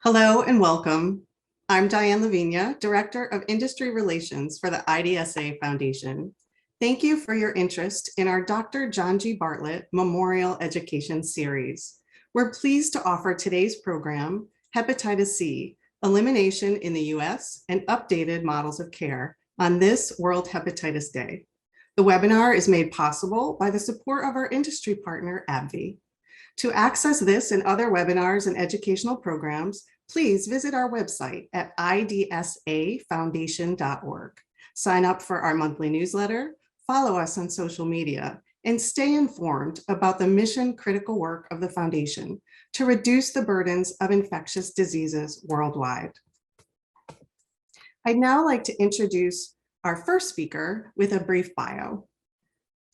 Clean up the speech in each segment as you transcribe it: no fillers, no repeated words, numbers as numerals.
Hello and welcome. I'm Diane Lavinia, Director of Industry Relations for the IDSA Foundation. Thank you for your interest in our Dr. John G. Bartlett Memorial Education Series. We're pleased to offer today's program, Hepatitis C, Elimination in the US and Updated Models of Care on this World Hepatitis Day. The webinar is made possible by the support of our industry partner, AbbVie. To access this and other webinars and educational programs, please visit our website at idsafoundation.org. Sign up for our monthly newsletter, follow us on social media, and stay informed about the mission-critical work of the Foundation to reduce the burdens of infectious diseases worldwide. I'd now like to introduce our first speaker with a brief bio.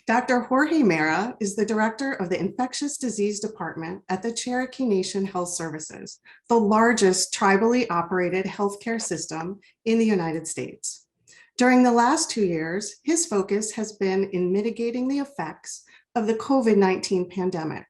Dr. Jorge Mera is the director of the Infectious Disease Department at the Cherokee Nation Health Services, the largest tribally operated healthcare system in the United States. During the last 2 years, his focus has been in mitigating the effects of the COVID-19 pandemic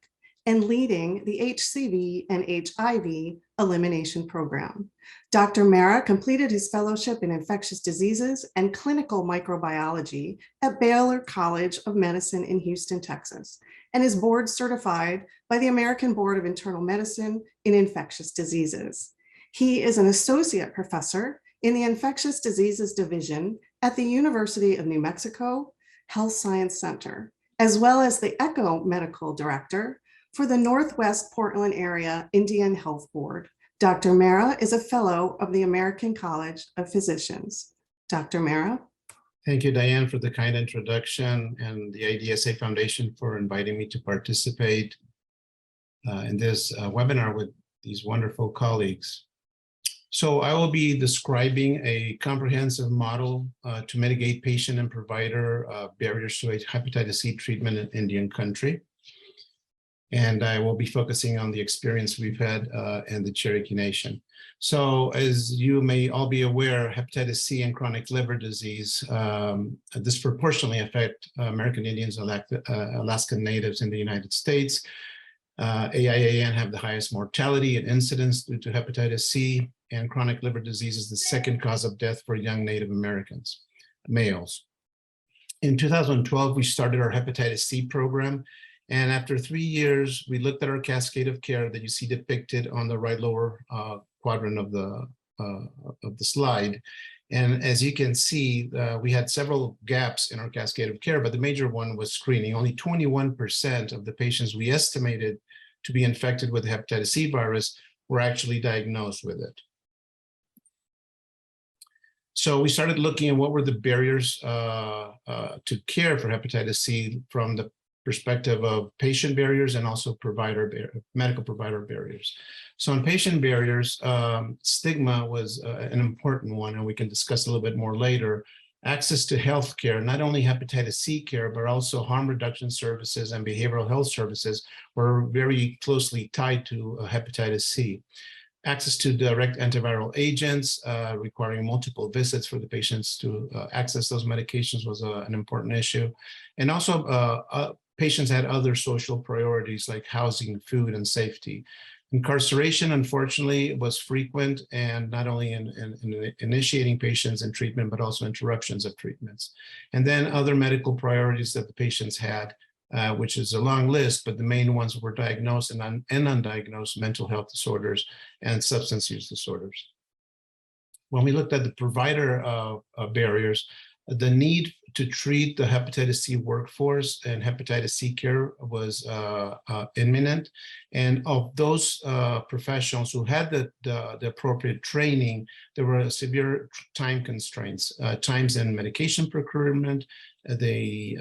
and leading the HCV and HIV Elimination program. Dr. Mera completed his fellowship in infectious diseases and clinical microbiology at Baylor College of Medicine in Houston, Texas, and is board certified by the American Board of Internal Medicine in infectious diseases. He is an associate professor in the Infectious Diseases Division at the University of New Mexico Health Science Center, as well as the ECHO Medical Director for the Northwest Portland Area Indian Health Board. Dr. Mera is a fellow of the American College of Physicians. Dr. Mera. Thank you, Diane, for the kind introduction, and the IDSA Foundation for inviting me to participate in this webinar with these wonderful colleagues. So I will be describing a comprehensive model to mitigate patient and provider barriers to hepatitis C treatment in Indian country. And I will be focusing on the experience we've had in the Cherokee Nation. So as you may all be aware, hepatitis C and chronic liver disease disproportionately affect American Indians, Alaskan Natives in the United States. AIAN have the highest mortality and incidence due to hepatitis C, and chronic liver disease is the second cause of death for young Native Americans, males. In 2012, we started our hepatitis C program. And after 3 years, we looked at our cascade of care that you see depicted on the right lower quadrant of the slide. And as you can see, we had several gaps in our cascade of care, but the major one was screening. Only 21% of the patients we estimated to be infected with the hepatitis C virus were actually diagnosed with it. So we started looking at what were the barriers to care for hepatitis C from the perspective of patient barriers and also medical provider barriers. So on patient barriers, stigma was an important one, and we can discuss a little bit more later. Access to health care, not only hepatitis C care, but also harm reduction services and behavioral health services were very closely tied to hepatitis C. Access to direct antiviral agents, requiring multiple visits for the patients to access those medications was an important issue. And also patients had other social priorities like housing, food, and safety. Incarceration, unfortunately, was frequent, and not only in initiating patients in treatment, but also interruptions of treatments. And then other medical priorities that the patients had, which is a long list, but the main ones were diagnosed and undiagnosed mental health disorders and substance use disorders. When we looked at the provider barriers, the need to treat the hepatitis C workforce and hepatitis C care was imminent. And of those professionals who had the appropriate training, there were severe time constraints, times in medication procurement, the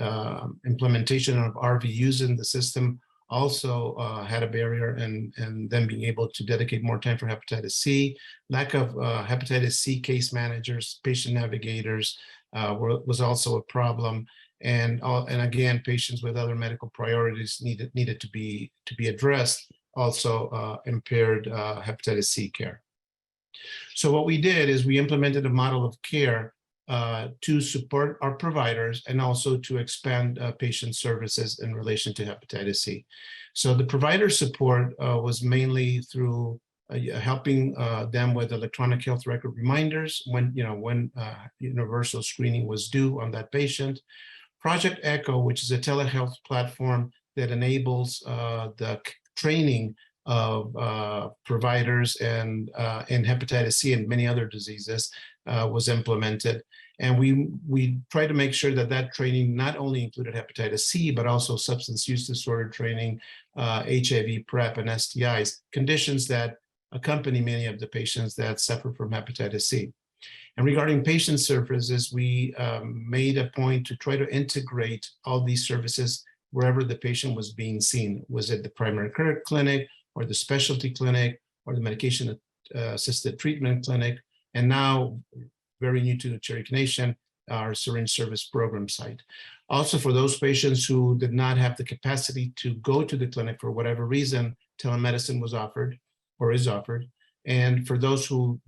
implementation of RVUs in the system also had a barrier, and them being able to dedicate more time for hepatitis C. Lack of hepatitis C case managers, patient navigators, was also a problem, and again, patients with other medical priorities needed to be addressed. Also, impaired hepatitis C care. So what we did is we implemented a model of care to support our providers and also to expand patient services in relation to hepatitis C. So the provider support was mainly through helping them with electronic health record reminders when universal screening was due on that patient. Project ECHO, which is a telehealth platform that enables the training of providers and in hepatitis C and many other diseases, was implemented. And we try to make sure that that training not only included hepatitis C, but also substance use disorder training, HIV, PrEP, and STIs, conditions that accompany many of the patients that suffer from hepatitis C. And regarding patient services, we made a point to try to integrate all these services wherever the patient was being seen. Was it the primary care clinic, or the specialty clinic, or the medication assisted treatment clinic? And now, very new to the Cherokee Nation, our syringe service program site. Also, for those patients who did not have the capacity to go to the clinic for whatever reason, telemedicine was offered or is offered. And for those who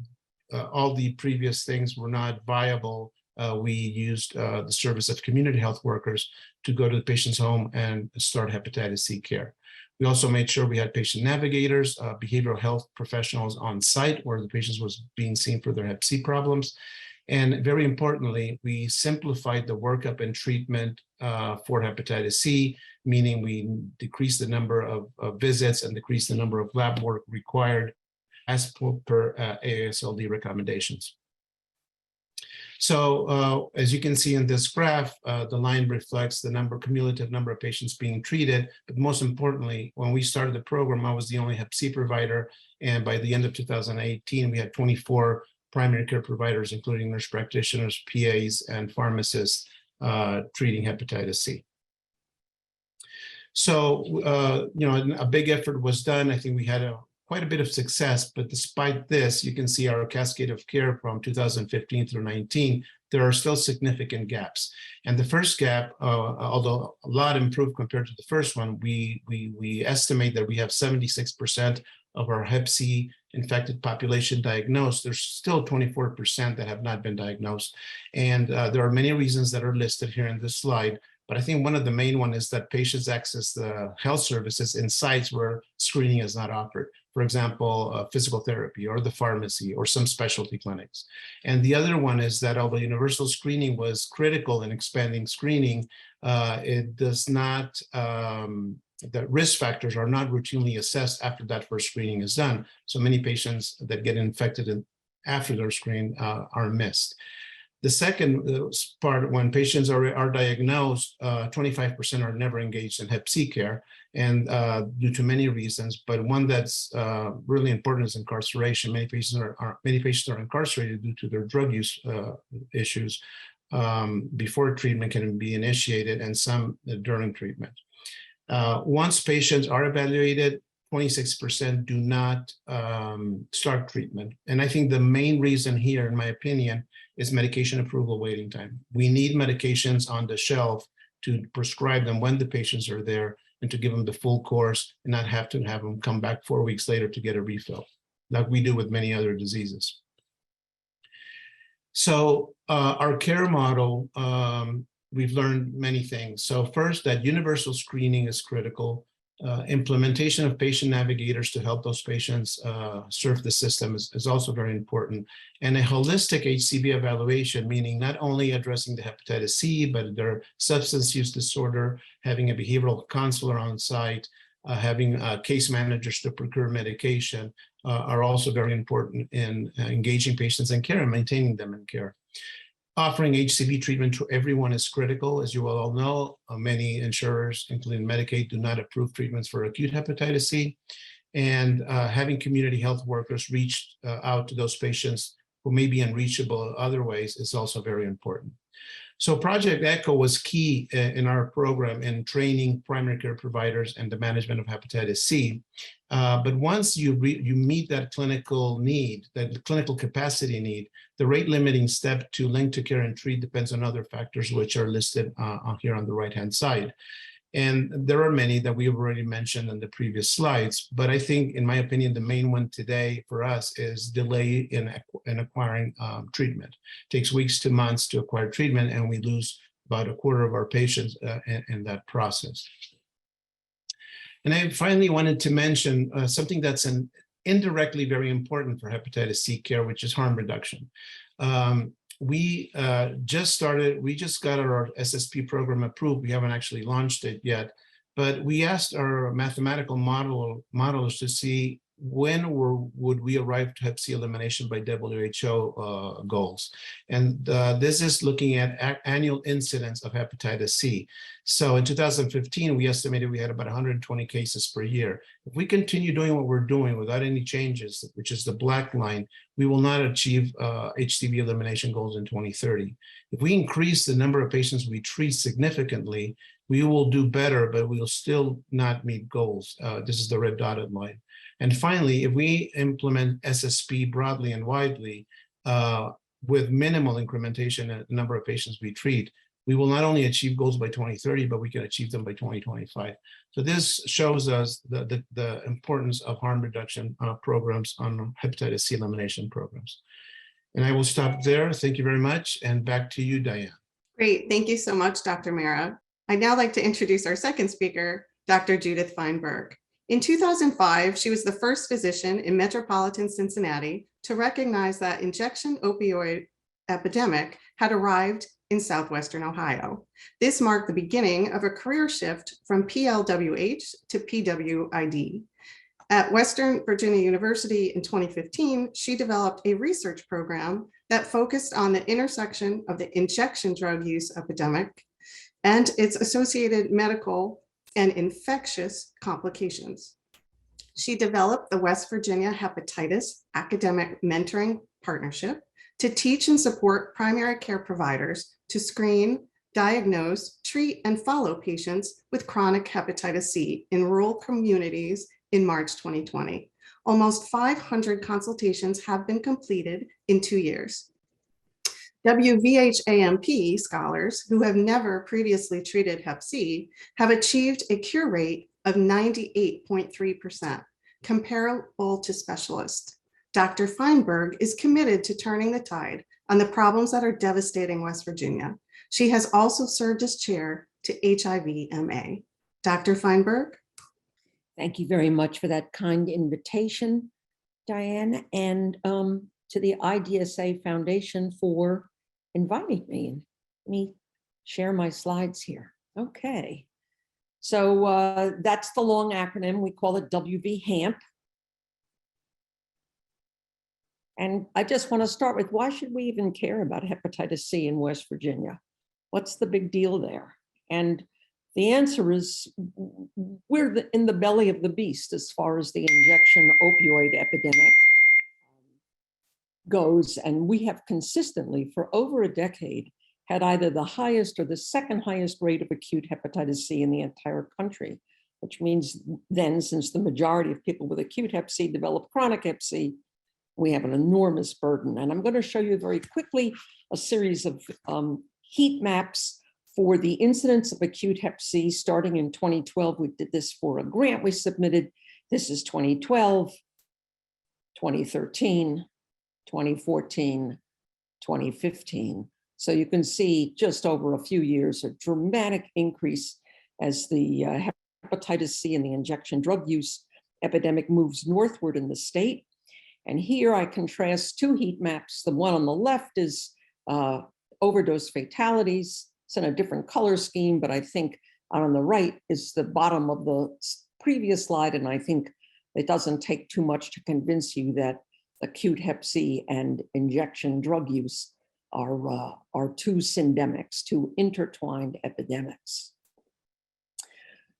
all the previous things were not viable, we used the service of community health workers to go to the patient's home and start hepatitis C care. We also made sure we had patient navigators, behavioral health professionals on site where the patients was being seen for their hep C problems. And very importantly, we simplified the workup and treatment for hepatitis C, meaning we decreased the number of visits and decreased the number of lab work required as per AASLD recommendations. So as you can see in this graph, the line reflects the cumulative number of patients being treated. But most importantly, when we started the program, I was the only hep C provider. And by the end of 2018, we had 24 primary care providers, including nurse practitioners, PAs, and pharmacists treating hepatitis C. So, a big effort was done. I think we had quite a bit of success, but despite this, you can see our cascade of care from 2015 through 19, there are still significant gaps. And the first gap, although a lot improved compared to the first one, we estimate that we have 76% of our hep C infected population diagnosed. There's still 24% that have not been diagnosed. And there are many reasons that are listed here in this slide. But I think one of the main one is that patients access the health services in sites where screening is not offered. For example, physical therapy or the pharmacy or some specialty clinics. And the other one is that although universal screening was critical in expanding screening, it does not, the risk factors are not routinely assessed after that first screening is done. So many patients that get infected after their screen are missed. The second part, when patients are diagnosed, 25% are never engaged in hep C care, and due to many reasons, but one that's really important is incarceration. Many patients are incarcerated due to their drug use issues before treatment can be initiated, and some during treatment. Once patients are evaluated, 26% do not start treatment. And I think the main reason here, in my opinion, is medication approval waiting time. We need medications on the shelf to prescribe them when the patients are there and to give them the full course and not have to have them come back 4 weeks later to get a refill, like we do with many other diseases. So our care model, we've learned many things. So first, that universal screening is critical. Implementation of patient navigators to help those patients serve the system is also very important. And a holistic HCV evaluation, meaning not only addressing the hepatitis C, but their substance use disorder, having a behavioral counselor on site, having case managers to procure medication are also very important in engaging patients in care and maintaining them in care. Offering HCV treatment to everyone is critical. As you all know, many insurers, including Medicaid, do not approve treatments for acute hepatitis C. And having community health workers reach out to those patients who may be unreachable other ways is also very important. So Project ECHO was key in our program in training primary care providers and the management of hepatitis C. But once you meet that clinical need, that clinical capacity need, the rate limiting step to link to care and treat depends on other factors which are listed here on the right-hand side. And there are many that we've already mentioned in the previous slides, but I think, in my opinion, the main one today for us is delay in acquiring treatment. It takes weeks to months to acquire treatment, and we lose about a quarter of our patients in that process. And I finally wanted to mention something that's indirectly very important for hepatitis C care, which is harm reduction. We just got our SSP program approved. We haven't actually launched it yet, but we asked our mathematical modelers to see when would we arrive to Hep C elimination by WHO goals. And this is looking at annual incidence of hepatitis C. So in 2015, we estimated we had about 120 cases per year. If we continue doing what we're doing without any changes, which is the black line, we will not achieve HCV elimination goals in 2030. If we increase the number of patients we treat significantly, we will do better, but we will still not meet goals. This is the red dotted line. And finally, if we implement SSP broadly and widely with minimal incrementation in the number of patients we treat, we will not only achieve goals by 2030, but we can achieve them by 2025. So this shows us the importance of harm reduction programs on hepatitis C elimination programs. And I will stop there. Thank you very much. And back to you, Diane. Great. Thank you so much, Dr. Mera. I'd now like to introduce our second speaker, Dr. Judith Feinberg. In 2005, she was the first physician in metropolitan Cincinnati to recognize that injection opioid epidemic had arrived in Southwestern Ohio. This marked the beginning of a career shift from PLWH to PWID. At Western Virginia University in 2015, she developed a research program that focused on the intersection of the injection drug use epidemic and its associated medical and infectious complications. She developed the West Virginia Hepatitis Academic Mentoring Partnership to teach and support primary care providers to screen, diagnose, treat, and follow patients with chronic hepatitis C in rural communities in March 2020. Almost 500 consultations have been completed in 2 years. WVHAMP scholars who have never previously treated Hep C have achieved a cure rate of 98.3%, comparable to specialists. Dr. Feinberg is committed to turning the tide on the problems that are devastating West Virginia. She has also served as chair to HIV-MA. Dr. Feinberg. Thank you very much for that kind invitation, Diane, and to the IDSA Foundation for inviting me. Let me share my slides here. Okay, so that's the long acronym. We call it WVHAMP. And I just want to start with, why should we even care about hepatitis C in West Virginia? What's the big deal there? And the answer is, we're in the belly of the beast as far as the injection opioid epidemic goes. And we have consistently, for over a decade, had either the highest or the second highest rate of acute hepatitis C in the entire country, which means then, since the majority of people with acute Hep C develop chronic Hep C, we have an enormous burden. And I'm going to show you very quickly a series of heat maps for the incidence of acute Hep C starting in 2012. We did this for a grant we submitted. This is 2012, 2013, 2014, 2015. So you can see just over a few years, a dramatic increase as the hepatitis C and the injection drug use epidemic moves northward in the state. And here I contrast two heat maps. The one on the left is overdose fatalities. It's in a different color scheme, but I think on the right is the bottom of the previous slide. And I think it doesn't take too much to convince you that acute Hep C and injection drug use are two syndemics, two intertwined epidemics.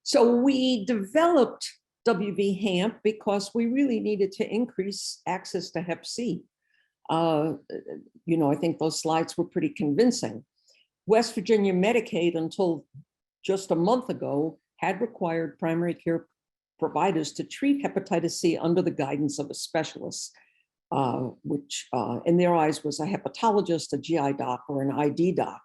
So we developed WVHAMP because we really needed to increase access to Hep C. I think those slides were pretty convincing. West Virginia Medicaid, until just a month ago, had required primary care providers to treat hepatitis C under the guidance of a specialist, which in their eyes was a hepatologist, a GI doc, or an ID doc.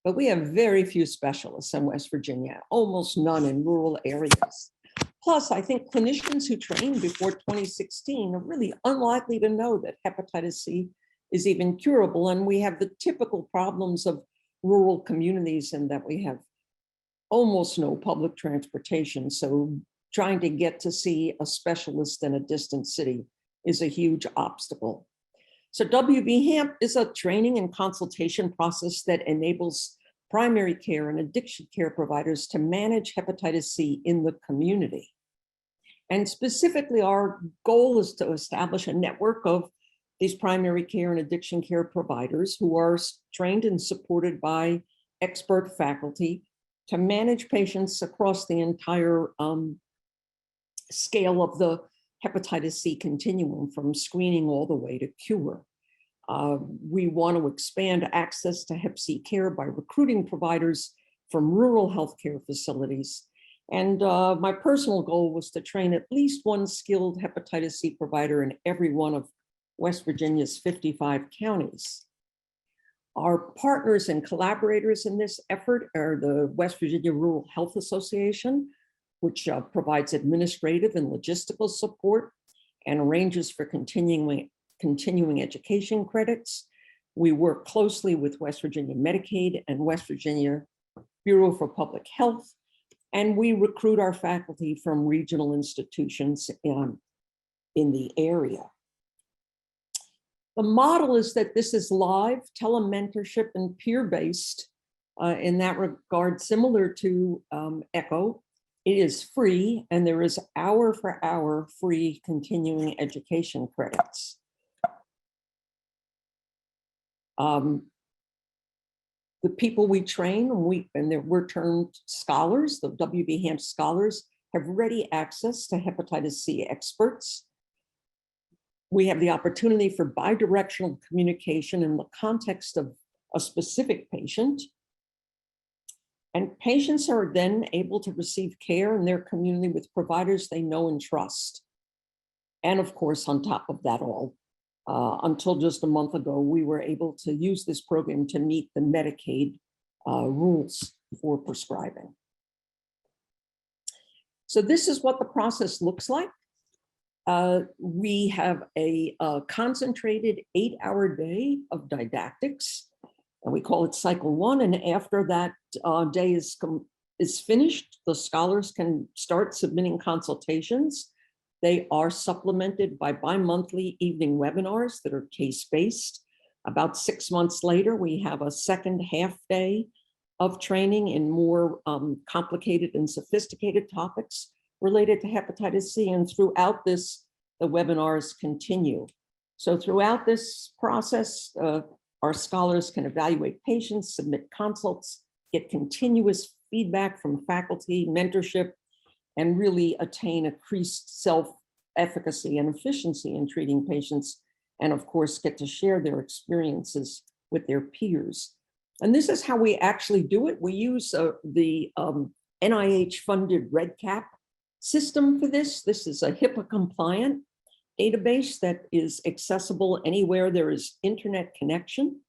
But we have very few specialists in West Virginia, almost none in rural areas. Plus, I think clinicians who trained before 2016 are really unlikely to know that hepatitis C is even curable. And we have the typical problems of rural communities in that we have almost no public transportation. So trying to get to see a specialist in a distant city is a huge obstacle. So WVHAMP is a training and consultation process that enables primary care and addiction care providers to manage hepatitis C in the community. And specifically, our goal is to establish a network of these primary care and addiction care providers who are trained and supported by expert faculty to manage patients across the entire scale of the hepatitis C continuum, from screening all the way to cure. We want to expand access to Hep C care by recruiting providers from rural healthcare facilities. And my personal goal was to train at least one skilled hepatitis C provider in every one of West Virginia's 55 counties. Our partners and collaborators in this effort are the West Virginia Rural Health Association, which provides administrative and logistical support and arranges for continuing education credits. We work closely with West Virginia Medicaid and West Virginia Bureau for Public Health, and we recruit our faculty from regional institutions in the area. The model is that this is live, telementorship, and peer-based. In that regard, similar to ECHO, it is free, and there is hour for hour free continuing education credits. The people we train, we're termed scholars, the WVHAMP scholars, have ready access to hepatitis C experts. We have the opportunity for bidirectional communication in the context of a specific patient. And patients are then able to receive care in their community with providers they know and trust. And of course, on top of that all, until just a month ago, we were able to use this program to meet the Medicaid rules for prescribing. So this is what the process looks like. We have a concentrated 8-hour day of didactics, and we call it cycle 1. And after that day is finished, the scholars can start submitting consultations. They are supplemented by bi-monthly evening webinars that are case-based. About 6 months later, we have a second half day of training in more complicated and sophisticated topics related to hepatitis C. And throughout this, the webinars continue. So throughout this process, our scholars can evaluate patients, submit consults, get continuous feedback from faculty, mentorship, and really attain increased self-efficacy and efficiency in treating patients, and of course, get to share their experiences with their peers. And this is how we actually do it. We use the NIH-funded REDCap system for this. This is a HIPAA-compliant database that is accessible anywhere there is internet connection.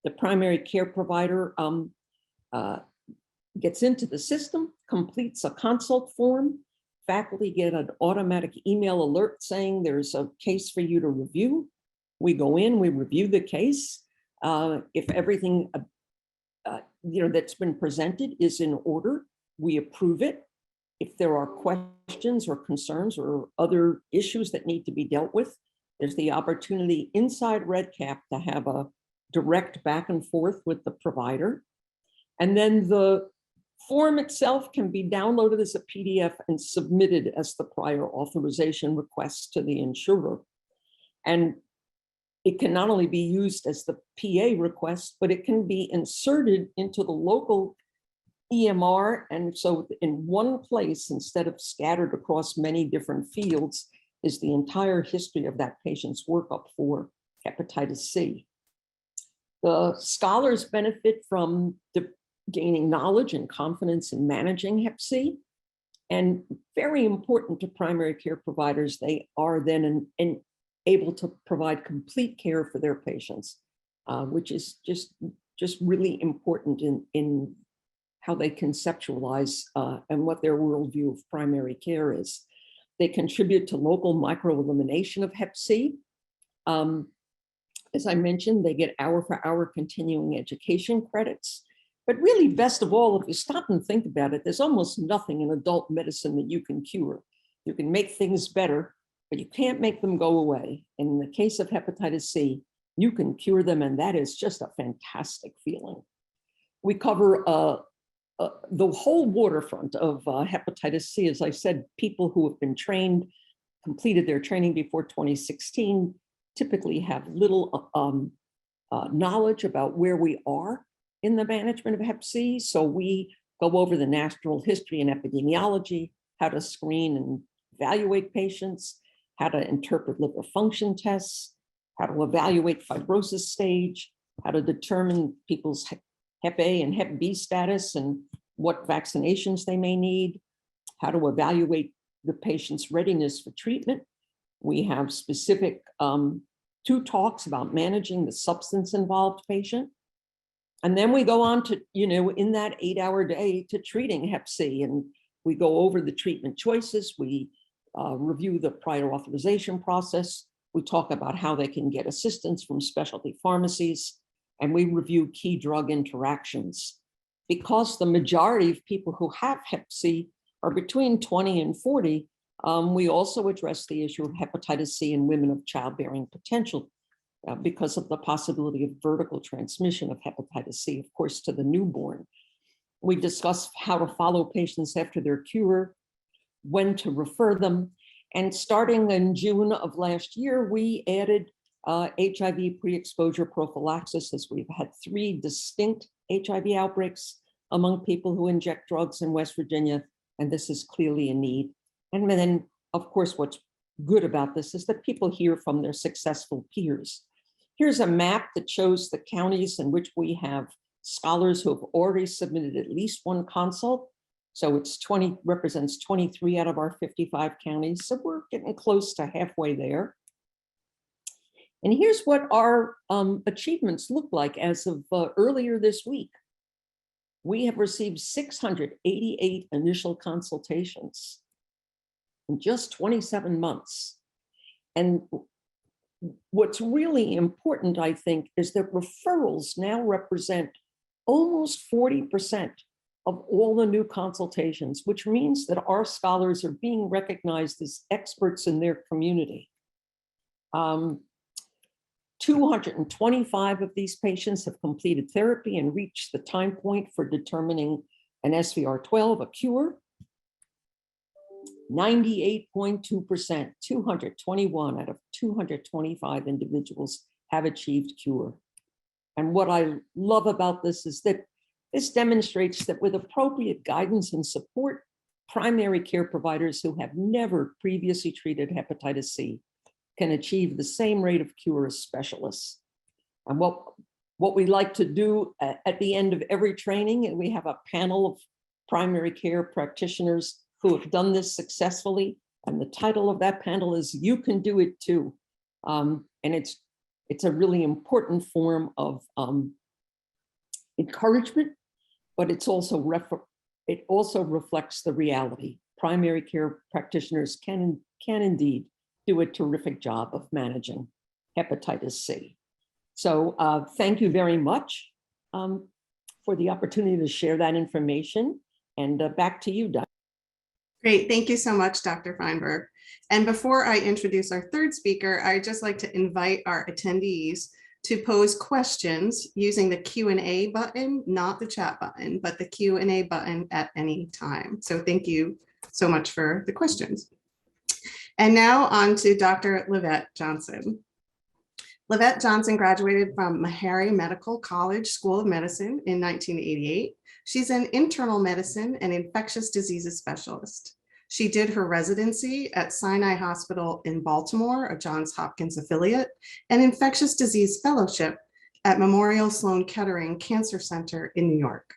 The primary care provider gets into the system, completes a consult form. Faculty get an automatic email alert saying there's a case for you to review. We go in, we review the case. If everything that's been presented is in order, we approve it. If there are questions or concerns or other issues that need to be dealt with, there's the opportunity inside REDCap to have a direct back and forth with the provider. And then the form itself can be downloaded as a PDF and submitted as the prior authorization request to the insurer. And it can not only be used as the PA request, but it can be inserted into the local EMR. And so in one place, instead of scattered across many different fields, is the entire history of that patient's workup for hepatitis C. The scholars benefit from gaining knowledge and confidence in managing Hep C. And very important to primary care providers, they are then able to provide complete care for their patients, which is just really important in how they conceptualize and what their worldview of primary care is. They contribute to local microelimination of Hep C. As I mentioned, they get hour for hour continuing education credits. But really, best of all, if you stop and think about it, there's almost nothing in adult medicine that you can cure. You can make things better, but you can't make them go away. And in the case of hepatitis C, you can cure them, and that is just a fantastic feeling. We cover the whole waterfront of hepatitis C. As I said, people who have been trained, completed their training before 2016, typically have little knowledge about where we are in the management of Hep C. So we go over the natural history and epidemiology, how to screen and evaluate patients, how to interpret liver function tests, how to evaluate fibrosis stage, how to determine people's Hep A and Hep B status and what vaccinations they may need, how to evaluate the patient's readiness for treatment. We have specific 2 talks about managing the substance-involved patient. And then we go on to, in that 8-hour day to treating Hep C, and we go over the treatment choices. We review the prior authorization process. We talk about how they can get assistance from specialty pharmacies, and we review key drug interactions. Because the majority of people who have Hep C are between 20 and 40, we also address the issue of hepatitis C in women of childbearing potential because of the possibility of vertical transmission of hepatitis C, of course, to the newborn. We discuss how to follow patients after their cure, when to refer them. And starting in June of last year, we added HIV pre-exposure prophylaxis, as we've had 3 distinct HIV outbreaks among people who inject drugs in West Virginia, and this is clearly a need. And then, of course, what's good about this is that people hear from their successful peers. Here's a map that shows the counties in which we have scholars who have already submitted at least 1 consult. So it's represents 23 out of our 55 counties. So we're getting close to halfway there. And here's what our achievements look like as of earlier this week. We have received 688 initial consultations in just 27 months. And what's really important, I think, is that referrals now represent almost 40% of all the new consultations, which means that our scholars are being recognized as experts in their community. 225 of these patients have completed therapy and reached the time point for determining an SVR12, a cure. 98.2%, 221 out of 225 individuals have achieved cure. And what I love about this is that this demonstrates that with appropriate guidance and support, primary care providers who have never previously treated hepatitis C can achieve the same rate of cure as specialists. And what we like to do at the end of every training, and we have a panel of primary care practitioners who have done this successfully. And the title of that panel is "You Can Do It Too." And it's a really important form of encouragement, but it also reflects the reality. Primary care practitioners can indeed do a terrific job of managing hepatitis C. So thank you very much for the opportunity to share that information. And back to you, Dr. Great. Thank you so much, Dr. Feinberg. And before I introduce our 3rd speaker, I'd just like to invite our attendees to pose questions using the Q&A button, not the chat button, but the Q&A button at any time. So thank you so much for the questions. And now on to Dr. Livette Johnson. Livette Johnson graduated from Meharry Medical College School of Medicine in 1988. She's an internal medicine and infectious diseases specialist. She did her residency at Sinai Hospital in Baltimore, a Johns Hopkins affiliate, and infectious disease fellowship at Memorial Sloan Kettering Cancer Center in New York.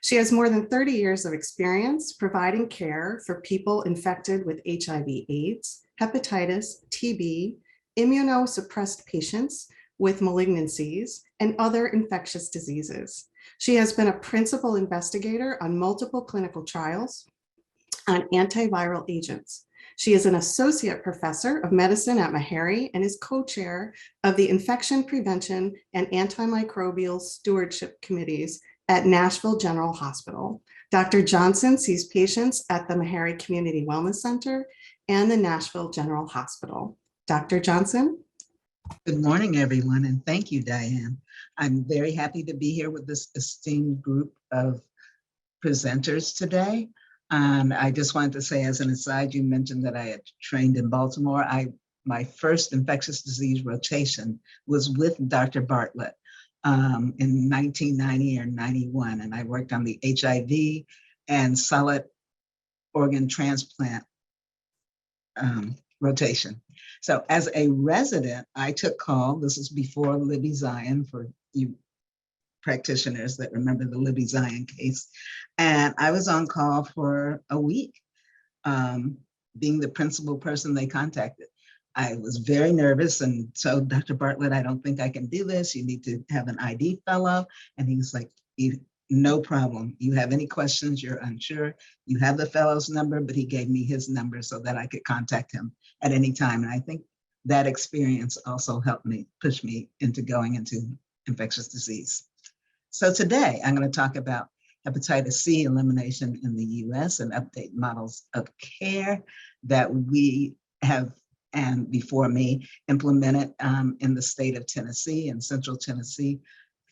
She has more than 30 years of experience providing care for people infected with HIV/AIDS, hepatitis, TB, immunosuppressed patients with malignancies, and other infectious diseases. She has been a principal investigator on multiple clinical trials on antiviral agents. She is an associate professor of medicine at Meharry and is co-chair of the Infection Prevention and Antimicrobial Stewardship Committees at Nashville General Hospital. Dr. Johnson sees patients at the Meharry Community Wellness Center and the Nashville General Hospital. Dr. Johnson? Good morning, everyone, and thank you, Diane. I'm very happy to be here with this esteemed group of presenters today. And I just wanted to say, as an aside, you mentioned that I had trained in Baltimore. My first infectious disease rotation was with Dr. Bartlett in 1990 or 91, and I worked on the HIV and solid organ transplant rotation. So as a resident, I took call. This is before Libby Zion, for you practitioners that remember the Libby Zion case. And I was on call for a week, being the principal person they contacted. I was very nervous and told Dr. Bartlett, I don't think I can do this. You need to have an ID fellow. And he was like, no problem. You have any questions, you're unsure, you have the fellow's number, but he gave me his number so that I could contact him at any time. And I think that experience also helped me, push me into going into infectious disease. So today I'm going to talk about hepatitis C elimination in the US and update models of care that we have, and before me, implemented in the state of Tennessee and Central Tennessee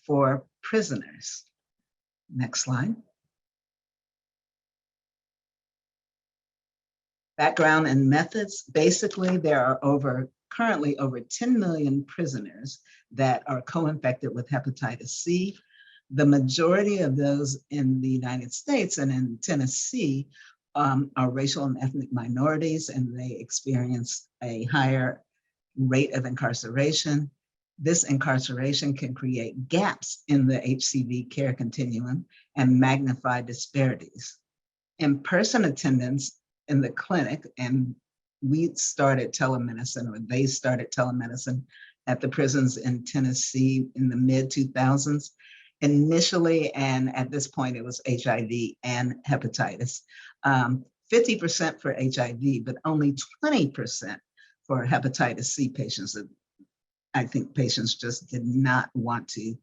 for prisoners. Next slide. Background and methods. Basically, there are currently over 10 million prisoners that are co-infected with hepatitis C. The majority of those in the United States and in Tennessee are racial and ethnic minorities, and they experience a higher rate of incarceration. This incarceration can create gaps in the HCV care continuum and magnify disparities. In-person attendance in the clinic, and we started telemedicine, or they started telemedicine at the prisons in Tennessee in the mid-2000s. Initially, and at this point, it was HIV and hepatitis. 50% for HIV, but only 20% for hepatitis C patients. I think patients just did not want to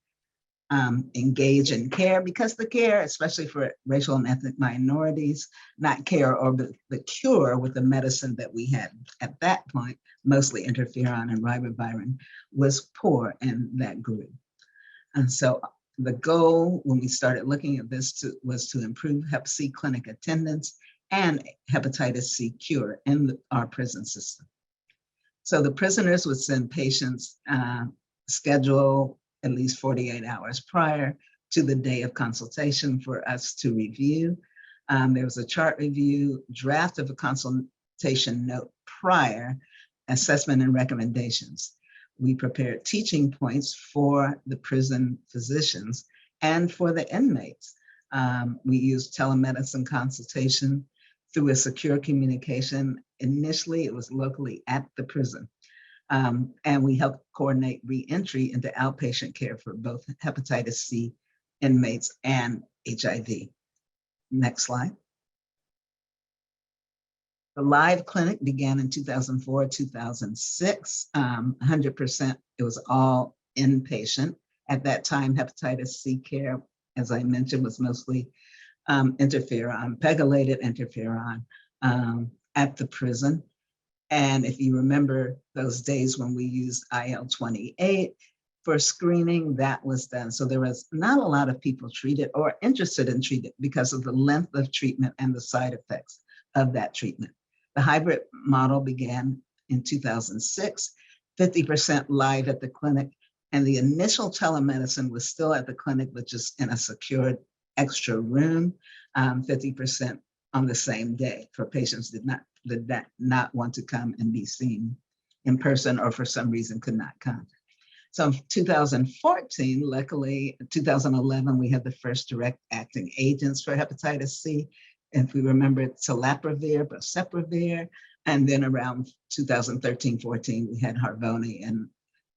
engage in care, because the care, especially for racial and ethnic minorities, not care or the cure with the medicine that we had at that point, mostly interferon and ribavirin, was poor in that group. And so the goal when we started looking at this was to improve Hep C clinic attendance and hepatitis C cure in our prison system. So the prisoners would send patients schedule at least 48 hours prior to the day of consultation for us to review. There was a chart review, draft of a consultation note prior, assessment and recommendations. We prepared teaching points for the prison physicians and for the inmates. We used telemedicine consultation through a secure communication. Initially, it was locally at the prison. And we helped coordinate re-entry into outpatient care for both hepatitis C inmates and HIV. Next slide. The live clinic began in 2004, 2006, 100%, it was all inpatient. At that time, hepatitis C care, as I mentioned, was mostly interferon, pegylated interferon at the prison. And if you remember those days when we used IL-28 for screening, that was done. So there was not a lot of people treated or interested in treatment because of the length of treatment and the side effects of that treatment. The hybrid model began in 2006, 50% live at the clinic, and the initial telemedicine was still at the clinic, but just in a secured extra room, 50% on the same day for patients did not want to come and be seen in person, or for some reason could not come. So in 2014, luckily, 2011, we had the first direct acting agents for hepatitis C. If we remember, telaprevir, boceprevir, and then around 2013-14, we had Harvoni and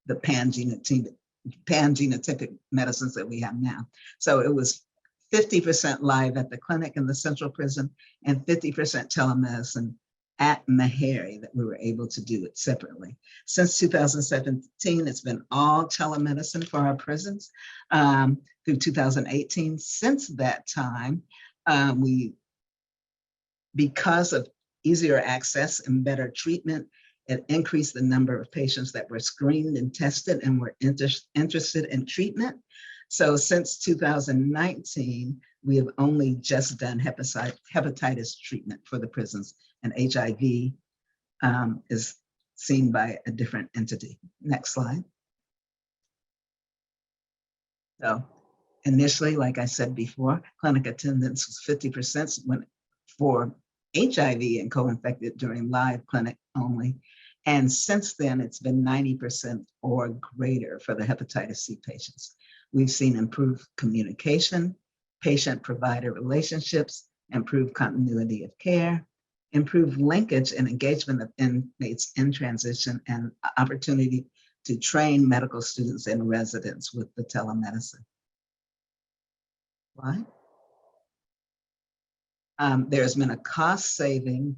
the pan-genotypic medicines that we have now. So it was 50% live at the clinic in the central prison and 50% telemedicine at Meharry that we were able to do it separately. Since 2017, it's been all telemedicine for our prisons through 2018. Since that time, because of easier access and better treatment, it increased the number of patients that were screened and tested and were interested in treatment. So since 2019, we have only just done hepatitis treatment for the prisons, and HIV is seen by a different entity. Next slide. So initially, like I said before, clinic attendance was 50% for HIV and co-infected during live clinic only. And since then, it's been 90% or greater for the hepatitis C patients. We've seen improved communication, patient-provider relationships, improved continuity of care, improved linkage and engagement of inmates in transition, and opportunity to train medical students and residents with the telemedicine. Why? There's been a cost saving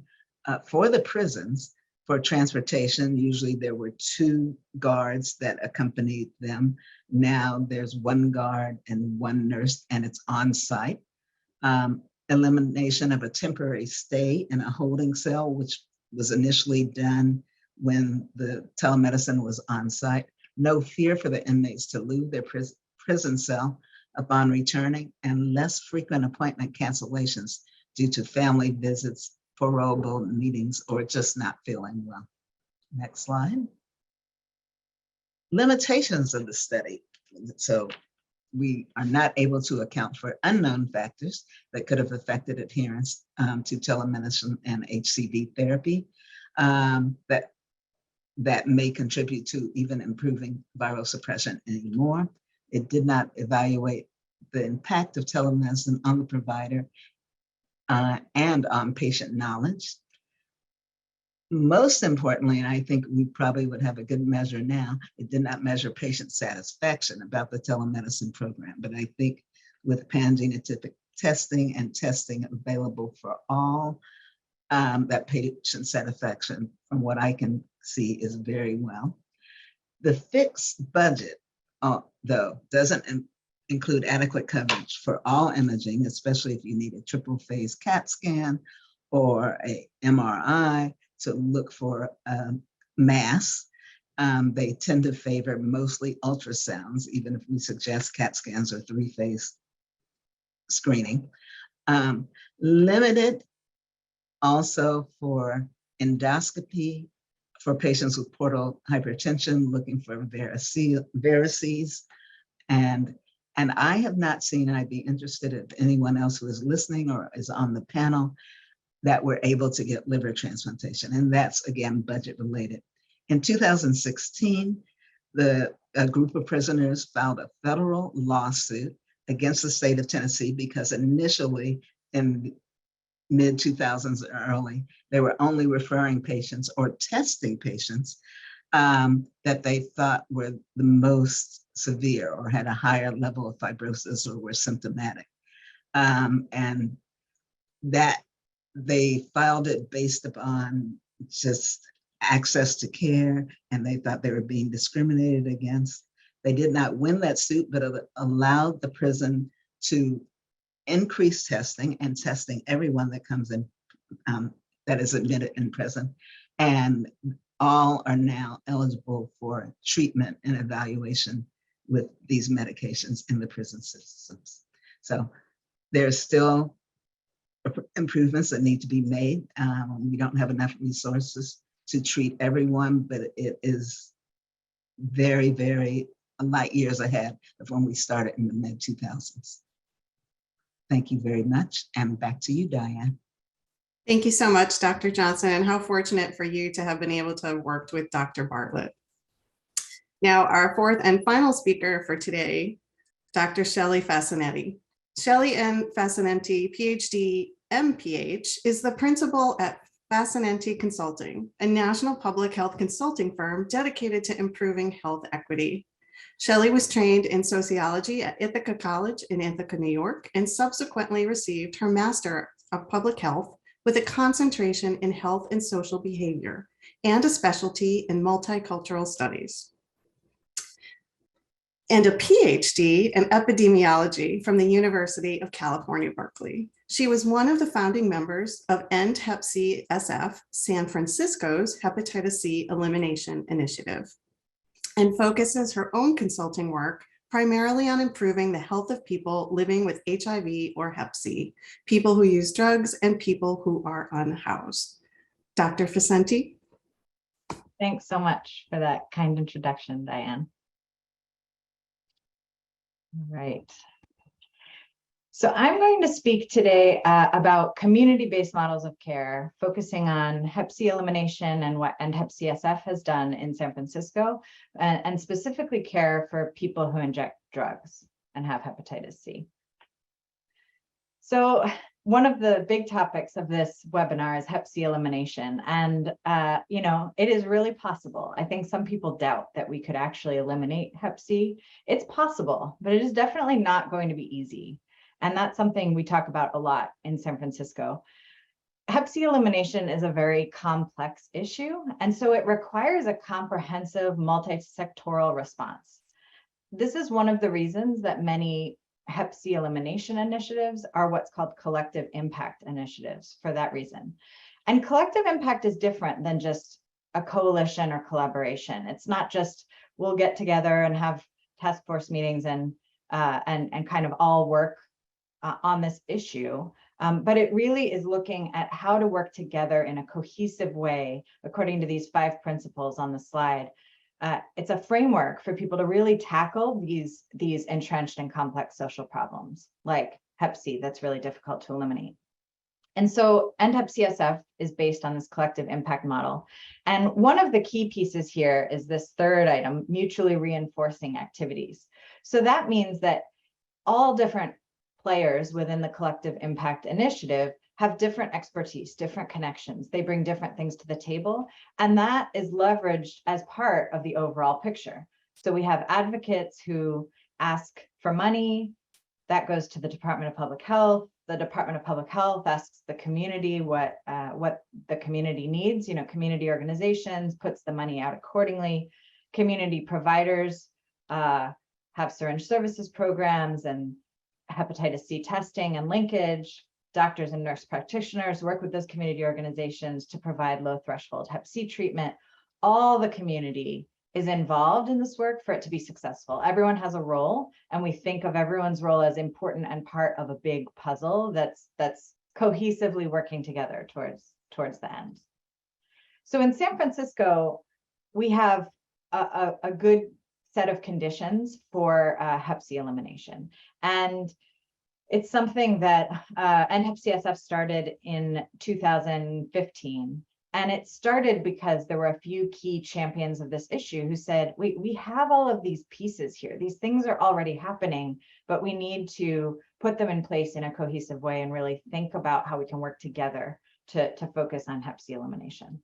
for the prisons for transportation. Usually there were 2 guards that accompanied them. Now there's 1 guard and 1 nurse, and it's on site. Elimination of a temporary stay in a holding cell, which was initially done when the telemedicine was on site. No fear for the inmates to lose their prison cell upon returning, and less frequent appointment cancellations due to family visits, parole board meetings, or just not feeling well. Next slide. Limitations of the study. So we are not able to account for unknown factors that could have affected adherence to telemedicine and HCV therapy that may contribute to even improving viral suppression anymore. It did not evaluate the impact of telemedicine on the provider and on patient knowledge. Most importantly, and I think we probably would have a good measure now, it did not measure patient satisfaction about the telemedicine program. But I think with pan-genotypic testing and testing available for all, that patient satisfaction, from what I can see, is very well. The fixed budget, though, doesn't include adequate coverage for all imaging, especially if you need a triple phase CAT scan or a MRI to look for mass. They tend to favor mostly ultrasounds, even if we suggest CAT scans or 3-phase screening. Limited also for endoscopy for patients with portal hypertension looking for varices. And I have not seen, and I'd be interested if anyone else who is listening or is on the panel, that were able to get liver transplantation. And that's, again, budget related. In 2016, a group of prisoners filed a federal lawsuit against the state of Tennessee because initially in mid-2000s early, they were only referring patients or testing patients that they thought were the most severe or had a higher level of fibrosis or were symptomatic. And that they filed it based upon just access to care, and they thought they were being discriminated against. They did not win that suit, but it allowed the prison to increase testing and testing everyone that comes in, that is admitted in prison. And all are now eligible for treatment and evaluation with these medications in the prison systems. So there's still improvements that need to be made. We don't have enough resources to treat everyone, but it is very, very light years ahead of when we started in the mid-2000s. Thank you very much. And back to you, Diane. Thank you so much, Dr. Johnson, and how fortunate for you to have been able to have worked with Dr. Bartlett. Now, our fourth and final speaker for today, Dr. Shelley Fascinetti. Shelley N. Fascinetti, PhD, MPH, is the principal at Fascinetti Consulting, a national public health consulting firm dedicated to improving health equity. Shelley was trained in sociology at Ithaca College in Ithaca, New York, and subsequently received her Master of Public Health with a concentration in health and social behavior and a specialty in multicultural studies, and a PhD in epidemiology from the University of California, Berkeley. She was one of the founding members of End Hep C SF, San Francisco's Hepatitis C Elimination Initiative, and focuses her own consulting work primarily on improving the health of people living with HIV or Hep C, people who use drugs, and people who are unhoused. Dr. Facenti? Thanks so much for that kind introduction, Diane. All right. So I'm going to speak today about community-based models of care, focusing on Hep C elimination and what Hep CSF has done in San Francisco, and specifically care for people who inject drugs and have hepatitis C. So one of the big topics of this webinar is Hep C elimination. And, you know, it is really possible. I think some people doubt that we could actually eliminate Hep C. It's possible, but it is definitely not going to be easy. And that's something we talk about a lot in San Francisco. Hep C elimination is a very complex issue, and so it requires a comprehensive multi-sectoral response. This is one of the reasons that many Hep C elimination initiatives are what's called collective impact initiatives for that reason. And collective impact is different than just a coalition or collaboration. It's not just we'll get together and have task force meetings and kind of all work on this issue, but it really is looking at how to work together in a cohesive way, according to these 5 principles on the slide. It's a framework for people to really tackle these entrenched and complex social problems, like Hep C, that's really difficult to eliminate. And so Hep CSF is based on this collective impact model. And one of the key pieces here is this 3rd item, mutually reinforcing activities. So that means that all different players within the collective impact initiative have different expertise, different connections. They bring different things to the table, and that is leveraged as part of the overall picture. So we have advocates who ask for money, that goes to the Department of Public Health. The Department of Public Health asks the community what the community needs. You know, community organizations puts the money out accordingly. Community providers have syringe services programs and hepatitis C testing and linkage. Doctors and nurse practitioners work with those community organizations to provide low threshold Hep C treatment. All the community is involved in this work for it to be successful. Everyone has a role, and we think of everyone's role as important and part of a big puzzle that's cohesively working together towards the end. So in San Francisco, we have a good set of conditions for Hep C elimination. And it's something that Hep CSF started in 2015. And it started because there were a few key champions of this issue who said, we have all of these pieces here. These things are already happening, but we need to put them in place in a cohesive way and really think about how we can work together to focus on Hep C elimination.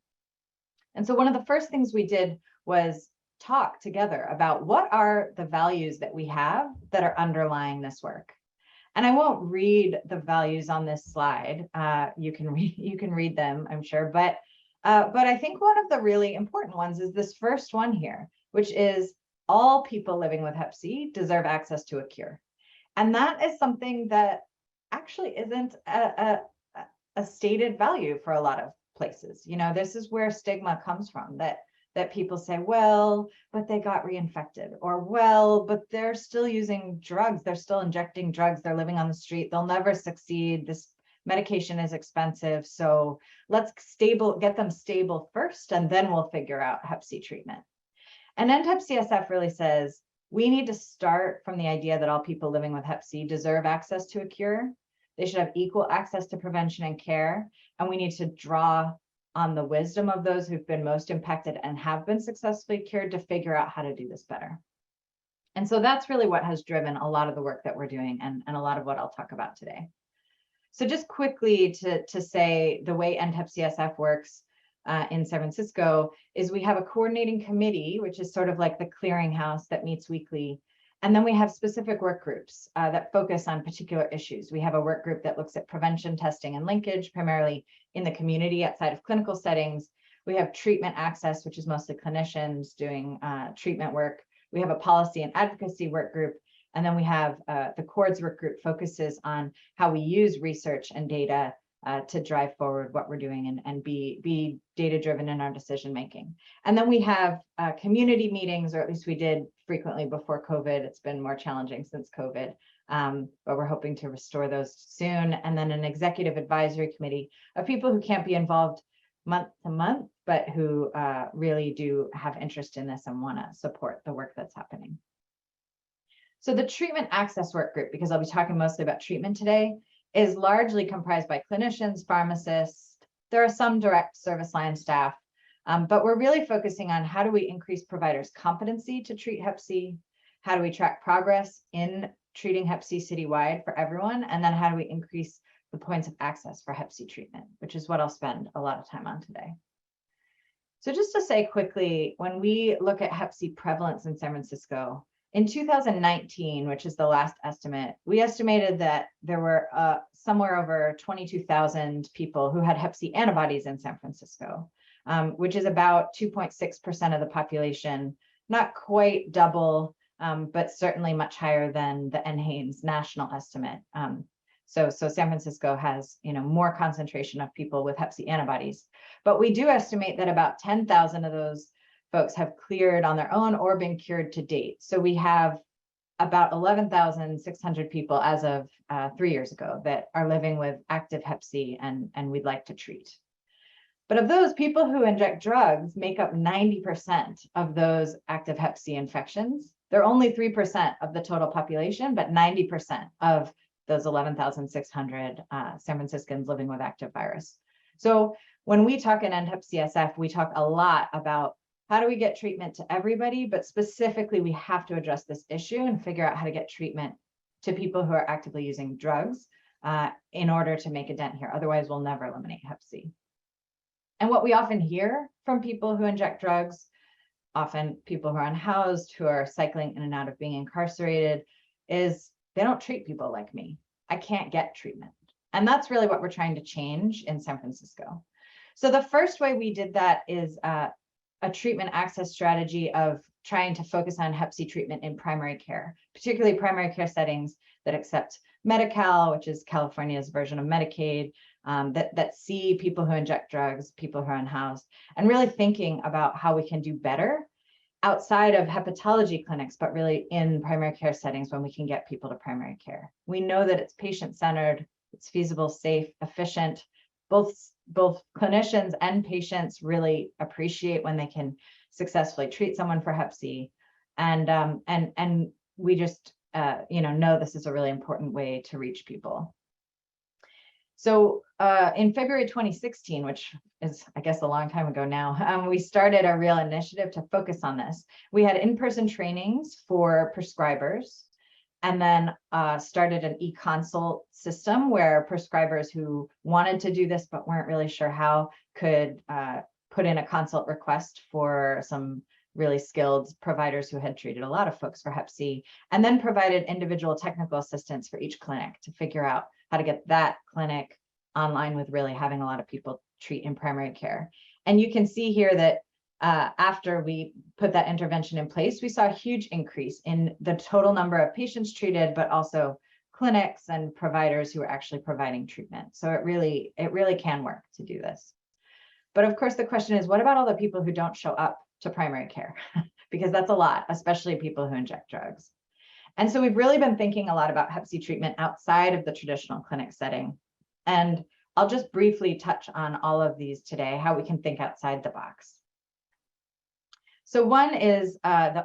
And so one of the first things we did was talk together about what are the values that we have that are underlying this work. And I won't read the values on this slide. You can read them, I'm sure. But I think one of the really important ones is this first one here, which is all people living with Hep C deserve access to a cure. And that is something that actually isn't a stated value for a lot of places. You know, this is where stigma comes from, that people say, well, but they got reinfected, or well, but they're still using drugs, they're still injecting drugs, they're living on the street, they'll never succeed, this medication is expensive, so let's get them stable first, and then we'll figure out Hep C treatment. And Hep CSF really says, we need to start from the idea that all people living with Hep C deserve access to a cure. They should have equal access to prevention and care, and we need to draw on the wisdom of those who've been most impacted and have been successfully cured to figure out how to do this better. And so that's really what has driven a lot of the work that we're doing and a lot of what I'll talk about today. So just quickly to say the way Hep CSF works in San Francisco is we have a coordinating committee, which is sort of like the clearinghouse that meets weekly. And then we have specific work groups that focus on particular issues. We have a work group that looks at prevention, testing, and linkage, primarily in the community outside of clinical settings. We have treatment access, which is mostly clinicians doing treatment work. We have a policy and advocacy work group. And then we have the CORDS work group focuses on how we use research and data to drive forward what we're doing and be data-driven in our decision-making. And then we have community meetings, or at least we did frequently before COVID. It's been more challenging since COVID, but we're hoping to restore those soon. And then an executive advisory committee of people who can't be involved month to month, but who really do have interest in this and want to support the work that's happening. So the treatment access work group, because I'll be talking mostly about treatment today, is largely comprised by clinicians, pharmacists. There are some direct service line staff, but we're really focusing on how do we increase providers' competency to treat Hep C? How do we track progress in treating Hep C citywide for everyone? And then how do we increase the points of access for Hep C treatment, which is what I'll spend a lot of time on today. So just to say quickly, when we look at Hep C prevalence in San Francisco, in 2019, which is the last estimate, we estimated that there were somewhere over 22,000 people who had Hep C antibodies in San Francisco, which is about 2.6% of the population, not quite double, but certainly much higher than the NHANES national estimate. So San Francisco has, more concentration of people with Hep C antibodies, but we do estimate that about 10,000 of those folks have cleared on their own or been cured to date. So we have about 11,600 people as of 3 years ago that are living with active Hep C and we'd like to treat. But of those, people who inject drugs make up 90% of those active Hep C infections. They're only 3% of the total population, but 90% of those 11,600 San Franciscans living with active virus. So when we talk in End Hep CSF, we talk a lot about how do we get treatment to everybody, but specifically we have to address this issue and figure out how to get treatment to people who are actively using drugs in order to make a dent here. Otherwise, we'll never eliminate Hep C. And what we often hear from people who inject drugs, often people who are unhoused, who are cycling in and out of being incarcerated, is they don't treat people like me. I can't get treatment. And that's really what we're trying to change in San Francisco. So the first way we did that is a treatment access strategy of trying to focus on Hep C treatment in primary care, particularly primary care settings that accept Medi-Cal, which is California's version of Medicaid, that see people who inject drugs, people who are unhoused, and really thinking about how we can do better outside of hepatology clinics, but really in primary care settings when we can get people to primary care. We know that it's patient-centered, it's feasible, safe, efficient. Both clinicians and patients really appreciate when they can successfully treat someone for Hep C, and we just know this is a really important way to reach people. So in February 2016, which is, I guess, a long time ago now, we started a real initiative to focus on this. We had in-person trainings for prescribers, and then started an e-consult system where prescribers who wanted to do this but weren't really sure how could put in a consult request for some really skilled providers who had treated a lot of folks for Hep C, and then provided individual technical assistance for each clinic to figure out how to get that clinic online with really having a lot of people treat in primary care. And you can see here that after we put that intervention in place, we saw a huge increase in the total number of patients treated, but also clinics and providers who are actually providing treatment. So it really can work to do this. But of course, the question is, what about all the people who don't show up to primary care? Because that's a lot, especially people who inject drugs. And so we've really been thinking a lot about Hep C treatment outside of the traditional clinic setting. And I'll just briefly touch on all of these today, how we can think outside the box. So one is the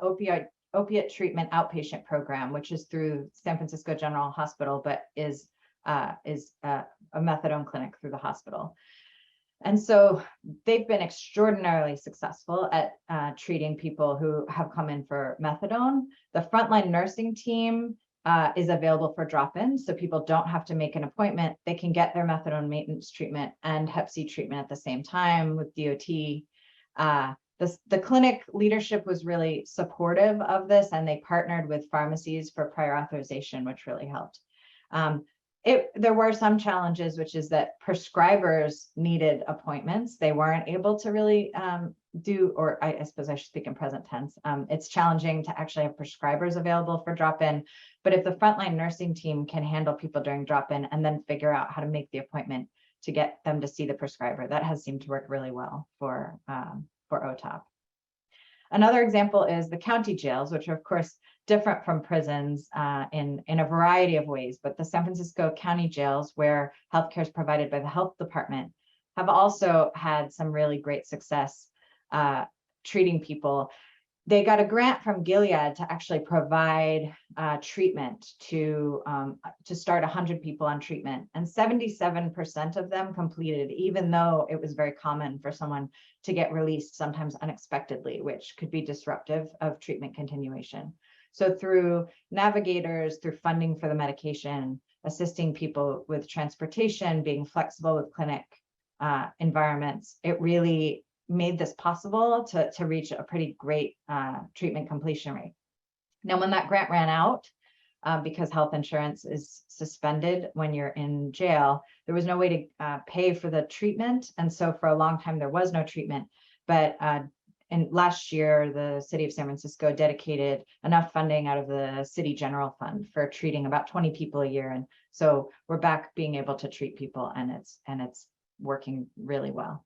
Opiate Treatment Outpatient program, which is through San Francisco General Hospital, but is a methadone clinic through the hospital. And so they've been extraordinarily successful at treating people who have come in for methadone. The frontline nursing team is available for drop-in, so people don't have to make an appointment. They can get their methadone maintenance treatment and Hep C treatment at the same time with DOT. The clinic leadership was really supportive of this, and they partnered with pharmacies for prior authorization, which really helped. There were some challenges, which is that prescribers needed appointments. They weren't able to really or I suppose I should speak in present tense. It's challenging to actually have prescribers available for drop-in, but if the frontline nursing team can handle people during drop-in and then figure out how to make the appointment to get them to see the prescriber, that has seemed to work really well for OTOP. Another example is the county jails, which are of course different from prisons in a variety of ways, but the San Francisco county jails, where healthcare is provided by the health department, have also had some really great success treating people. They got a grant from Gilead to actually provide treatment to start 100 people on treatment, and 77% of them completed, even though it was very common for someone to get released sometimes unexpectedly, which could be disruptive of treatment continuation. So through navigators, through funding for the medication, assisting people with transportation, being flexible with clinic environments, it really made this possible to reach a pretty great treatment completion rate. Now, when that grant ran out, because health insurance is suspended when you're in jail, there was no way to pay for the treatment. And so for a long time, there was no treatment. But and last year, the city of San Francisco dedicated enough funding out of the city general fund for treating about 20 people a year. And so we're back being able to treat people, and it's working really well.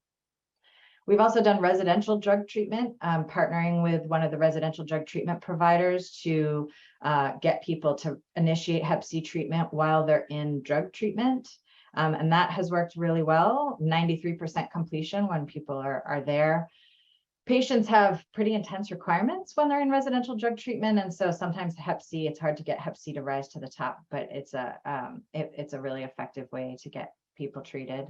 We've also done residential drug treatment, partnering with one of the residential drug treatment providers to get people to initiate Hep C treatment while they're in drug treatment. And that has worked really well, 93% completion when people are there. Patients have pretty intense requirements when they're in residential drug treatment. And so sometimes Hep C, it's hard to get Hep C to rise to the top, but it's a really effective way to get people treated.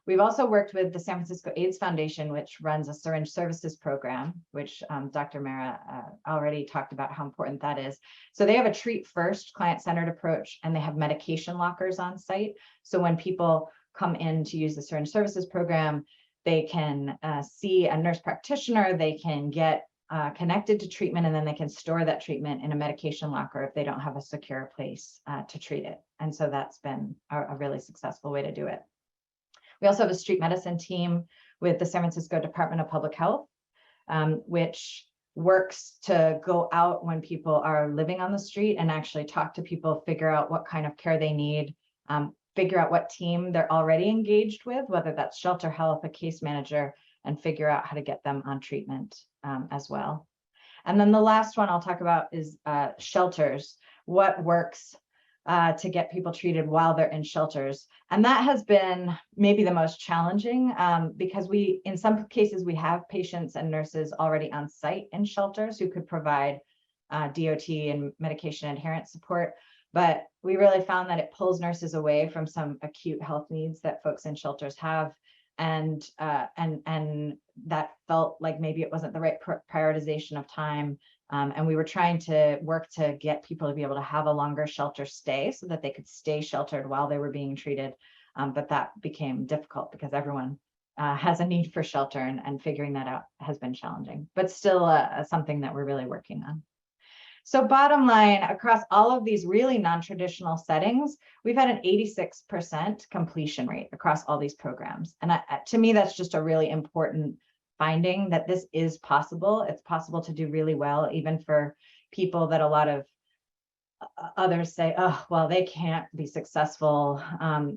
We've also worked with the San Francisco AIDS Foundation, which runs a syringe services program, which Dr. Mara already talked about how important that is. So they have a treat first client-centered approach, and they have medication lockers on site. So when people come in to use the syringe services program, they can see a nurse practitioner, they can get connected to treatment, and then they can store that treatment in a medication locker if they don't have a secure place to treat it. And so that's been a really successful way to do it. We also have a street medicine team with the San Francisco Department of Public Health, which works to go out when people are living on the street and actually talk to people, figure out what kind of care they need, figure out what team they're already engaged with, whether that's shelter health, a case manager, and figure out how to get them on treatment as well. And then the last one I'll talk about is shelters. What works to get people treated while they're in shelters. And that has been maybe the most challenging because in some cases, we have patients and nurses already on site in shelters who could provide DOT and medication adherence support. But we really found that it pulls nurses away from some acute health needs that folks in shelters have. And that felt like maybe it wasn't the right prioritization of time. And we were trying to work to get people to be able to have a longer shelter stay so that they could stay sheltered while they were being treated. But that became difficult because everyone has a need for shelter, and figuring that out has been challenging, but still something that we're really working on. So bottom line, across all of these really non-traditional settings, we've had an 86% completion rate across all these programs. And to me, that's just a really important finding that this is possible. It's possible to do really well, even for people that a lot of others say, oh, well, they can't be successful.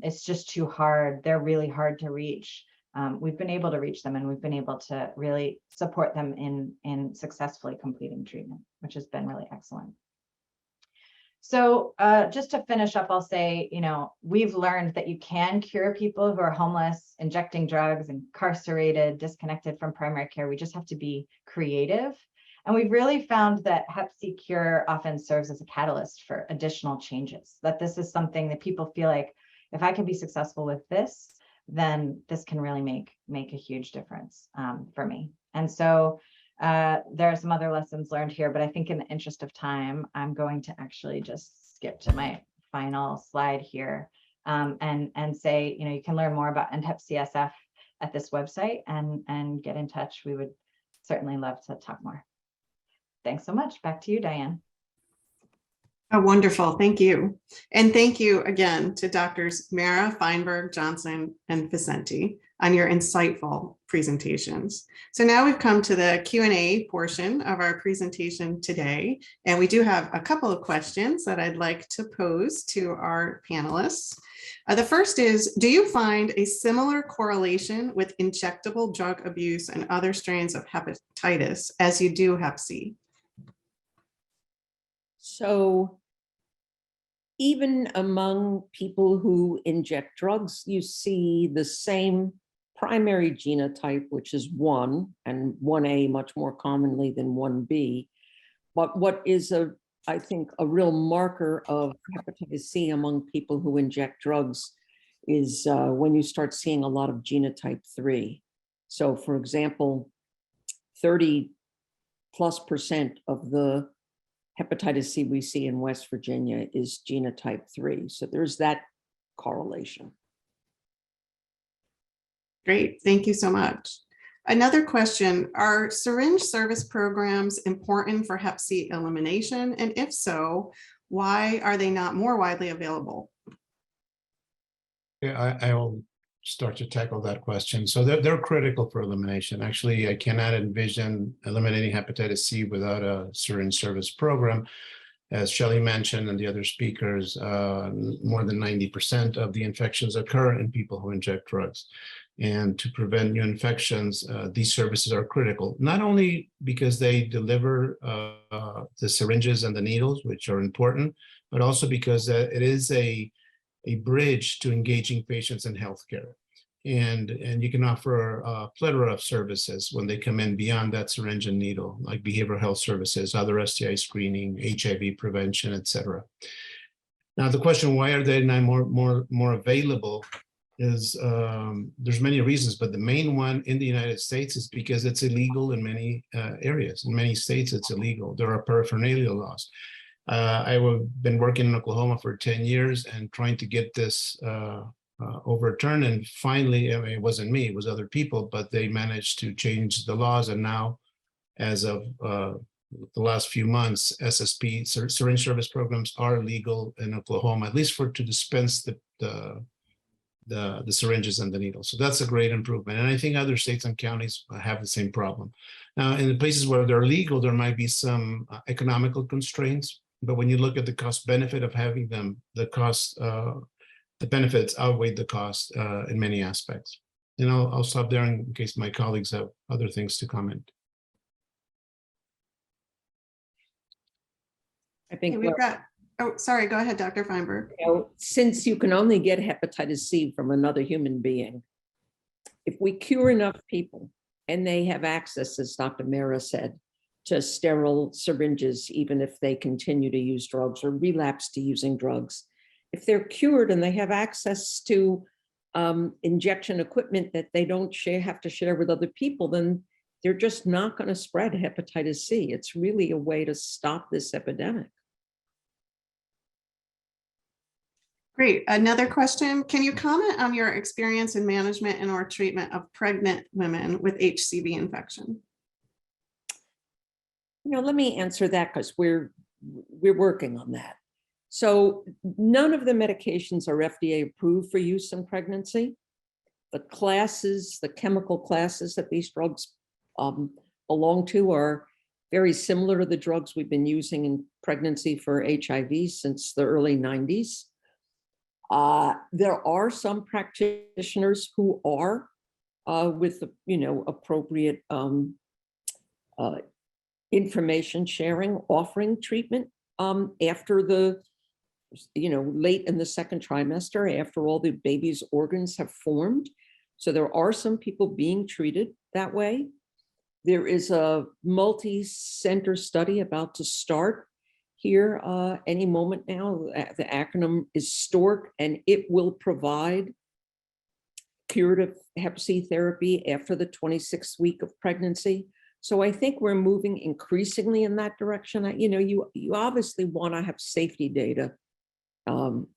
It's just too hard. They're really hard to reach. We've been able to reach them, and we've been able to really support them in successfully completing treatment, which has been really excellent. So just to finish up, I'll say, we've learned that you can cure people who are homeless, injecting drugs, incarcerated, disconnected from primary care. We just have to be creative. And we've really found that Hep C cure often serves as a catalyst for additional changes, that this is something that people feel like, if I can be successful with this, then this can really make a huge difference for me. And so there are some other lessons learned here, but I think in the interest of time, I'm going to actually just skip to my final slide here and say, you can learn more about End Hep CSF at this website and get in touch. We would certainly love to talk more. Thanks so much. Back to you, Diane. Oh, wonderful. Thank you. And thank you again to Doctors Mara, Feinberg, Johnson, and Vicente on your insightful presentations. So now we've come to the Q&A portion of our presentation today, and we do have a couple of questions that I'd like to pose to our panelists. The first is, do you find a similar correlation with injectable drug abuse and other strains of hepatitis as you do Hep C? So even among people who inject drugs, you see the same primary genotype, which is 1, and 1A much more commonly than 1B. But what is I think a real marker of hepatitis C among people who inject drugs is when you start seeing a lot of genotype 3. So for example, 30+% of the hepatitis C we see in West Virginia is genotype 3. So there's that correlation. Great, thank you so much. Another question, are syringe service programs important for Hep C elimination? And if so, why are they not more widely available? Yeah, I will start to tackle that question. So they're critical for elimination. Actually, I cannot envision eliminating hepatitis C without a syringe service program. As Shelley mentioned and the other speakers, more than 90% of the infections occur in people who inject drugs. And to prevent new infections, these services are critical, not only because they deliver the syringes and the needles, which are important, but also because it is a bridge to engaging patients in healthcare. And you can offer a plethora of services when they come in beyond that syringe and needle, like behavioral health services, other STI screening, HIV prevention, et cetera. Now, the question, why are they not more available, is there's many reasons, but the main one in the United States is because it's illegal in many areas. In many states, it's illegal. There are paraphernalia laws. I've been working in Oklahoma for 10 years and trying to get this overturned. And finally, I mean, it wasn't me, it was other people, but they managed to change the laws. And now, as of the last few months, SSP, syringe service programs, are legal in Oklahoma, at least to dispense the syringes and the needles. So that's a great improvement. And I think other states and counties have the same problem. Now, in the places where they're legal, there might be some economical constraints, but when you look at the cost benefit of having them, the benefits outweigh the cost in many aspects. And I'll stop there in case my colleagues have other things to comment. I think Okay, we've got, oh, sorry, go ahead, Dr. Feinberg. since you can only get hepatitis C from another human being, if we cure enough people and they have access, as Dr. Mara said, to sterile syringes, even if they continue to use drugs or relapse to using drugs, if they're cured and they have access to injection equipment that they don't have to share with other people, then they're just not going to spread hepatitis C. It's really a way to stop this epidemic. Great. Another question. Can you comment on your experience in management and or treatment of pregnant women with HCV infection? Let me answer that because we're working on that. So none of the medications are FDA approved for use in pregnancy. The classes, the chemical classes that these drugs belong to are very similar to the drugs we've been using in pregnancy for HIV since the early 90s. There are some practitioners who are with appropriate information sharing, offering treatment after the late in the second trimester, after all the baby's organs have formed. So there are some people being treated that way. There is a multi-center study about to start here any moment now. The acronym is STORK, and it will provide curative Hep C therapy after the 26th week of pregnancy. So I think we're moving increasingly in that direction. You obviously want to have safety data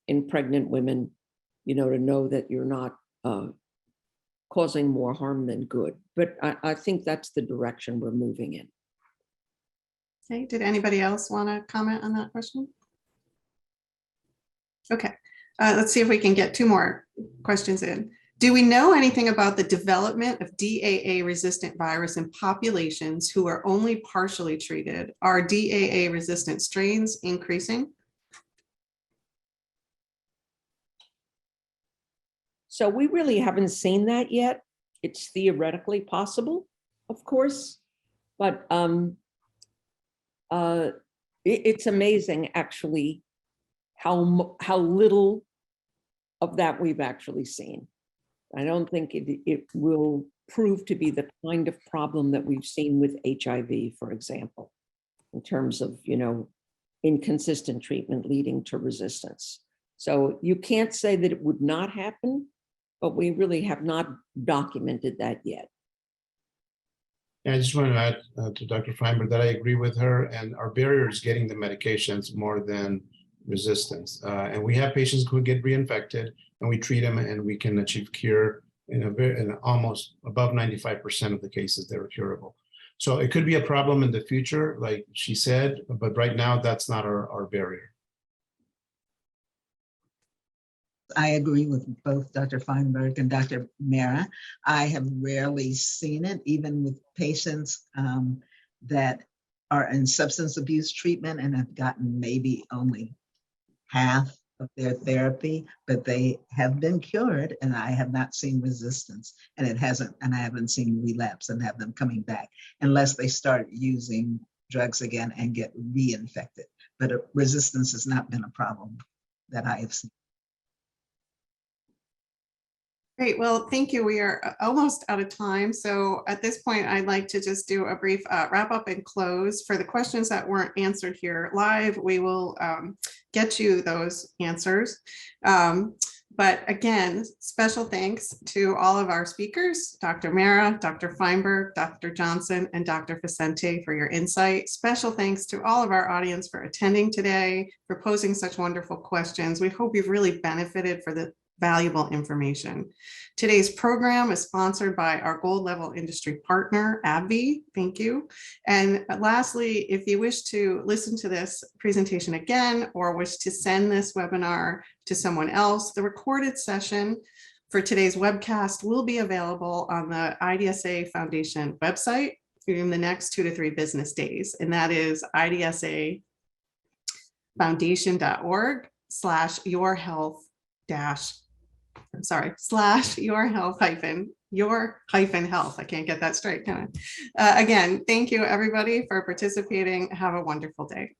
in pregnant women, to know that you're not causing more harm than good. But I think that's the direction we're moving in. Okay, did anybody else want to comment on that question? Okay, let's see if we can get 2 more questions in. Do we know anything about the development of DAA-resistant virus in populations who are only partially treated? Are DAA-resistant strains increasing? So we really haven't seen that yet. It's theoretically possible, of course, but it's amazing actually how little of that we've actually seen. I don't think it will prove to be the kind of problem that we've seen with HIV, for example, in terms of, inconsistent treatment leading to resistance. So you can't say that it would not happen, but we really have not documented that yet. Yeah, I just want to add to Dr. Feinberg that I agree with her, and our barrier is getting the medications more than resistance. And we have patients who get reinfected, and we treat them, and we can achieve cure in almost above 95% of the cases that are curable. So it could be a problem in the future, like she said, but right now that's not our barrier. I agree with both Dr. Feinberg and Dr. Mera. I have rarely seen it, even with patients that are in substance abuse treatment and have gotten maybe only half of their therapy, but they have been cured, and I have not seen resistance, and I haven't seen relapse and have them coming back unless they start using drugs again and get reinfected. But resistance has not been a problem that I have seen. Great. Well, thank you. We are almost out of time. So at this point, I'd like to just do a brief wrap up and close. For the questions that weren't answered here live, we will get you those answers. But again, special thanks to all of our speakers, Dr. Mera, Dr. Feinberg, Dr. Johnson, and Dr. Vicente for your insight. Special thanks to all of our audience for attending today, for posing such wonderful questions. We hope you've really benefited for the valuable information. Today's program is sponsored by our gold level industry partner, AbbVie. Thank you. And lastly, if you wish to listen to this presentation again or wish to send this webinar to someone else, the recorded session for today's webcast will be available on the IDSA Foundation website in the next 2 to 3 business days. And that is idsafoundation.org/yourhealth /your-health. I can't get that straight, can I? Again, thank you everybody for participating. Have a wonderful day.